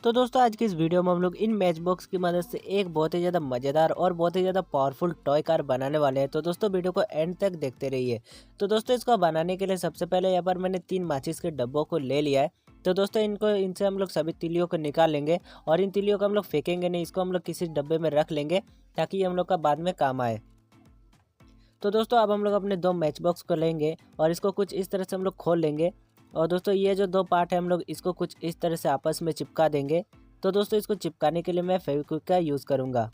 तो दोस्तों आज की इस वीडियो में हम लोग इन मैच बॉक्स की मदद से एक बहुत ही ज़्यादा मज़ेदार और बहुत ही ज़्यादा पावरफुल टॉय कार बनाने वाले हैं। तो दोस्तों वीडियो को एंड तक देखते रहिए। तो दोस्तों इसको बनाने के लिए सबसे पहले यहाँ पर मैंने 3 माचिस के डब्बों को ले लिया है। तो दोस्तों इनसे हम लोग सभी तिलियों को निकाल लेंगे और इन तिलियों को हम लोग फेंकेंगे नहीं, इसको हम लोग किसी डब्बे में रख लेंगे ताकि ये हम लोग का बाद में काम आए। तो दोस्तों अब हम लोग अपने 2 मैच बॉक्स को लेंगे और इसको कुछ इस तरह से हम लोग खोल लेंगे। और दोस्तों ये जो 2 पार्ट है हम लोग इसको कुछ इस तरह से आपस में चिपका देंगे। तो दोस्तों इसको चिपकाने के लिए मैं फेविक्विक का यूज़ करूँगा।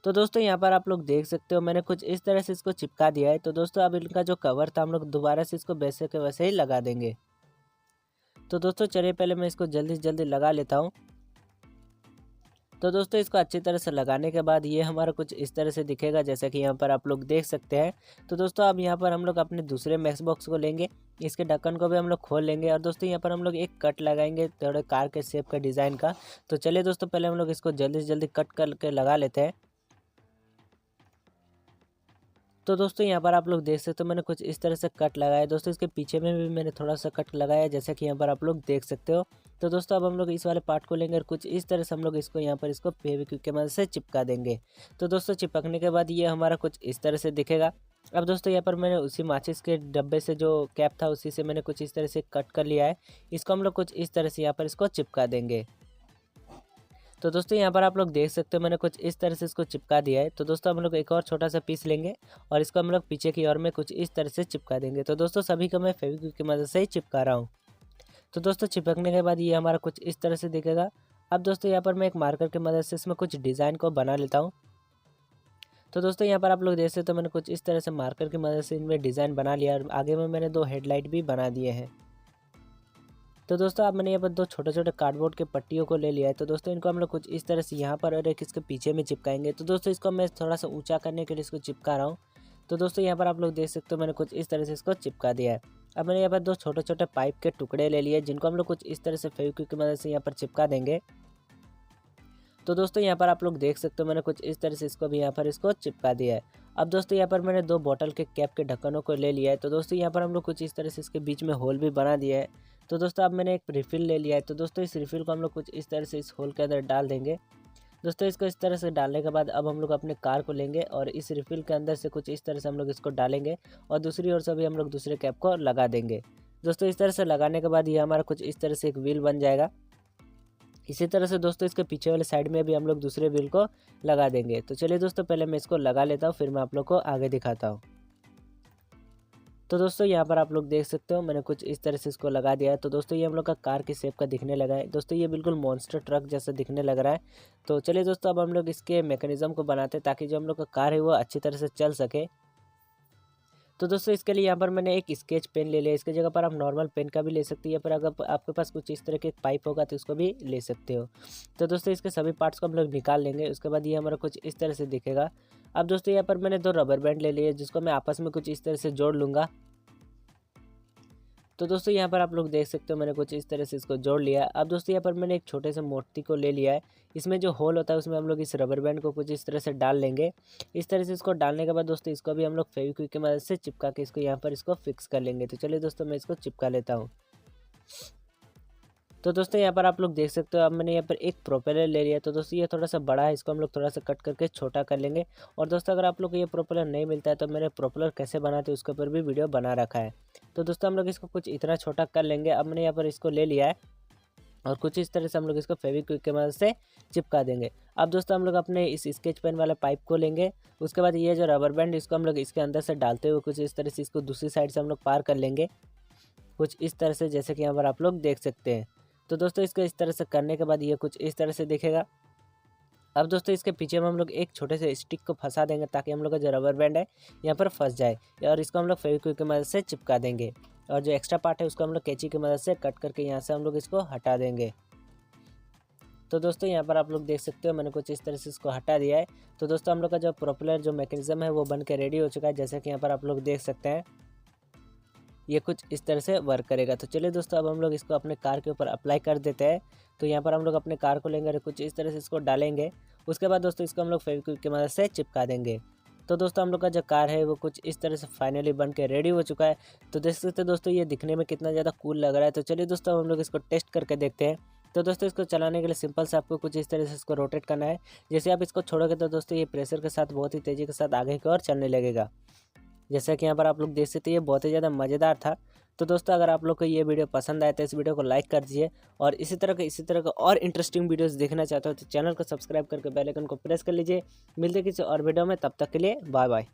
तो दोस्तों यहाँ पर आप लोग देख सकते हो मैंने कुछ इस तरह से इसको चिपका दिया है। तो दोस्तों अब इनका जो कवर था हम लोग दोबारा से इसको वैसे के वैसे ही लगा देंगे। तो दोस्तों चलिए पहले मैं इसको जल्दी से जल्दी लगा लेता हूँ। तो दोस्तों इसको अच्छी तरह से लगाने के बाद ये हमारा कुछ इस तरह से दिखेगा, जैसा कि यहाँ पर आप लोग देख सकते हैं। तो दोस्तों अब यहाँ पर हम लोग अपने दूसरे मैच बॉक्स को लेंगे, इसके ढक्कन को भी हम लोग खोल लेंगे और दोस्तों यहाँ पर हम लोग एक कट लगाएंगे थोड़े कार के शेप का डिज़ाइन का। तो चलिए दोस्तों पहले हम लोग इसको जल्दी से जल्दी कट करके लगा लेते हैं। तो दोस्तों यहाँ पर आप लोग देख सकते हो मैंने कुछ इस तरह से कट लगाया है। दोस्तों इसके पीछे में भी मैंने थोड़ा सा कट लगाया है, जैसा कि यहाँ पर आप लोग देख सकते हो। तो दोस्तों अब हम लोग इस वाले पार्ट को लेंगे और कुछ इस तरह से हम लोग इसको यहाँ पर इसको फेविक्विक की मदद से चिपका देंगे। तो दोस्तों चिपकने के बाद ये हमारा कुछ इस तरह से दिखेगा। अब दोस्तों यहाँ पर मैंने उसी माचिस के डब्बे से जो कैप था उसी से मैंने कुछ इस तरह से कट कर लिया है। इसको हम लोग कुछ इस तरह से यहाँ पर इसको चिपका देंगे। तो दोस्तों यहाँ पर आप लोग देख सकते हो मैंने कुछ इस तरह से इसको चिपका दिया है। तो दोस्तों हम लोग एक और छोटा सा पीस लेंगे और इसको हम लोग पीछे की ओर में कुछ इस तरह से चिपका देंगे। तो दोस्तों सभी को मैं फेविक्विक की मदद से ही चिपका रहा हूँ। तो दोस्तों चिपकने के बाद ये हमारा कुछ इस तरह से दिखेगा। अब दोस्तों यहाँ पर मैं एक मार्कर की मदद से इसमें कुछ डिज़ाइन को बना लेता हूँ। तो दोस्तों यहाँ पर आप लोग देख सकते हो मैंने कुछ इस तरह से मार्कर की मदद से इनमें डिज़ाइन बना लिया और आगे में मैंने 2 हेडलाइट भी बना दिए हैं। तो दोस्तों अब मैंने यहाँ पर 2 छोटे छोटे कार्डबोर्ड के पट्टियों को ले लिया है। तो दोस्तों इनको हम लोग कुछ इस तरह से यहाँ पर और एक इसके पीछे में चिपकाएंगे। तो दोस्तों इसको मैं थोड़ा सा ऊंचा करने के लिए इसको चिपका रहा हूँ। तो दोस्तों यहाँ पर आप लोग देख सकते हो मैंने कुछ इस तरह से इसको चिपका दिया है। अब मैंने यहाँ पर 2 छोटे छोटे पाइप के टुकड़े ले लिए जिनको हम लोग कुछ इस तरह से फेविक्विक की मदद से यहाँ पर चिपका देंगे। तो दोस्तों यहाँ पर आप लोग देख सकते हो मैंने कुछ इस तरह से इसको भी यहाँ पर इसको चिपका दिया है। अब दोस्तों यहाँ पर मैंने 2 बोतल के कैप के ढक्कनों को ले लिया है। तो दोस्तों यहाँ पर हम लोग कुछ इस तरह से इसके बीच में होल भी बना दिया है। तो दोस्तों अब मैंने एक रिफ़िल ले लिया है। तो दोस्तों इस रिफ़िल को हम लोग कुछ इस तरह से इस होल के अंदर डाल देंगे। दोस्तों इसको इस तरह से डालने के बाद अब हम लोग अपने कार को लेंगे और इस रिफ़िल के अंदर से कुछ इस तरह से हम लोग इसको डालेंगे और दूसरी ओर से भी हम लोग दूसरे कैप को लगा देंगे। दोस्तों इस तरह से लगाने के बाद ये हमारा कुछ इस तरह से एक व्हील बन जाएगा। इसी तरह से दोस्तों इसके पीछे वाले साइड में भी हम लोग दूसरे व्हील को लगा देंगे। तो चलिए दोस्तों पहले मैं इसको लगा लेता हूँ, फिर मैं आप लोग को आगे दिखाता हूँ। तो दोस्तों यहाँ पर आप लोग देख सकते हो मैंने कुछ इस तरह से इसको लगा दिया है। तो दोस्तों ये हम लोग का कार के शेप का दिखने लगा है। दोस्तों ये बिल्कुल मॉन्स्टर ट्रक जैसा दिखने लग रहा है। तो चलिए दोस्तों अब हम लोग इसके मैकेनिज्म को बनाते हैं ताकि जो हम लोग का कार है वो अच्छी तरह से चल सके। तो दोस्तों इसके लिए यहाँ पर मैंने एक स्केच पेन ले लिया। इसकी जगह पर आप नॉर्मल पेन का भी ले सकते हैं या फिर अगर आपके पास कुछ इस तरह के पाइप होगा तो उसको भी ले सकते हो। तो दोस्तों इसके सभी पार्ट्स को हम लोग निकाल लेंगे। उसके बाद ये हमारा कुछ इस तरह से दिखेगा। अब दोस्तों यहाँ पर मैंने 2 रबर बैंड ले लिए जिसको मैं आपस में कुछ इस तरह से जोड़ लूँगा। तो दोस्तों यहाँ पर आप लोग देख सकते हो मैंने कुछ इस तरह से इसको जोड़ लिया है। अब दोस्तों यहाँ पर मैंने एक छोटे से मोती को ले लिया है। इसमें जो होल होता है उसमें हम लोग इस रबर बैंड को कुछ इस तरह से डाल लेंगे। इस तरह से इसको डालने के बाद दोस्तों इसको भी हम लोग फेविक्विक की मदद से चिपका के इसको यहाँ पर इसको फिक्स कर लेंगे। तो चलिए दोस्तों मैं इसको चिपका लेता हूँ। तो दोस्तों यहाँ पर आप लोग देख सकते हो अब मैंने यहाँ पर एक प्रोपेलर ले लिया। तो दोस्तों ये थोड़ा सा बड़ा है, इसको हम लोग थोड़ा सा कट करके छोटा कर लेंगे। और दोस्तों अगर आप लोग को ये प्रोपेलर नहीं मिलता है तो मैंने प्रोपेलर कैसे बनाते हैं उसके ऊपर भी वीडियो बना रखा है। तो दोस्तों हम लोग इसको कुछ इतना छोटा कर लेंगे। अब मैंने यहाँ पर इसको ले लिया है और कुछ इस तरह से हम लोग इसको फेविक्विक की मदद से चिपका देंगे। अब दोस्तों हम लोग अपने इस स्केच पेन वाले पाइप को लेंगे। उसके बाद ये जो रबर बैंड इसको हम लोग इसके अंदर से डालते हुए कुछ इस तरह से इसको दूसरी साइड से हम लोग पार कर लेंगे कुछ इस तरह से, जैसे कि यहाँ पर आप लोग देख सकते हैं। तो दोस्तों इसको इस तरह से करने के बाद ये कुछ इस तरह से दिखेगा। अब दोस्तों इसके पीछे में हम लोग एक छोटे से स्टिक को फंसा देंगे ताकि हम लोग का जो रबर बैंड है यहाँ पर फंस जाए और इसको हम लोग फेविक्विक की मदद से चिपका देंगे। और जो एक्स्ट्रा पार्ट है उसको हम लोग कैंची की मदद से कट करके यहाँ से हम लोग इसको हटा देंगे। तो दोस्तों यहाँ पर आप लोग देख सकते हो मैंने कुछ इस तरह से इसको हटा दिया है। तो दोस्तों हम लोग का जो प्रोपेलर जो मैकेनिज्म है वो बन के रेडी हो चुका है, जैसा कि यहाँ पर आप लोग देख सकते हैं। ये कुछ इस तरह से वर्क करेगा। तो चलिए दोस्तों अब हम लोग इसको अपने कार के ऊपर अप्लाई कर देते हैं। तो यहाँ पर हम लोग अपने कार को लेंगे और कुछ इस तरह से इसको डालेंगे। उसके बाद दोस्तों इसको हम लोग फेविक्विक की मदद से चिपका देंगे। तो दोस्तों हम लोग का जो कार है वो कुछ इस तरह से फाइनली बन के रेडी हो चुका है। तो देख सकते हैं दोस्तों ये दिखने में कितना ज़्यादा कूल लग रहा है। तो चलिए दोस्तों हम लोग इसको टेस्ट करके देखते हैं। तो दोस्तों इसको चलाने के लिए सिंपल से आपको कुछ इस तरह से इसको रोटेट करना है। जैसे आप इसको छोड़ोगे तो दोस्तों ये प्रेशर के साथ बहुत ही तेज़ी के साथ आगे की ओर चलने लगेगा। जैसा कि यहाँ पर आप लोग देख सकते हैं ये बहुत ही ज़्यादा मज़ेदार था। तो दोस्तों अगर आप लोग को ये वीडियो पसंद आए तो इस वीडियो को लाइक कर दीजिए, और इसी तरह का और इंटरेस्टिंग वीडियोस देखना चाहते हो तो चैनल को सब्सक्राइब करके बेल आइकन को प्रेस कर लीजिए। मिलते किसी और वीडियो में, तब तक के लिए बाय बाय।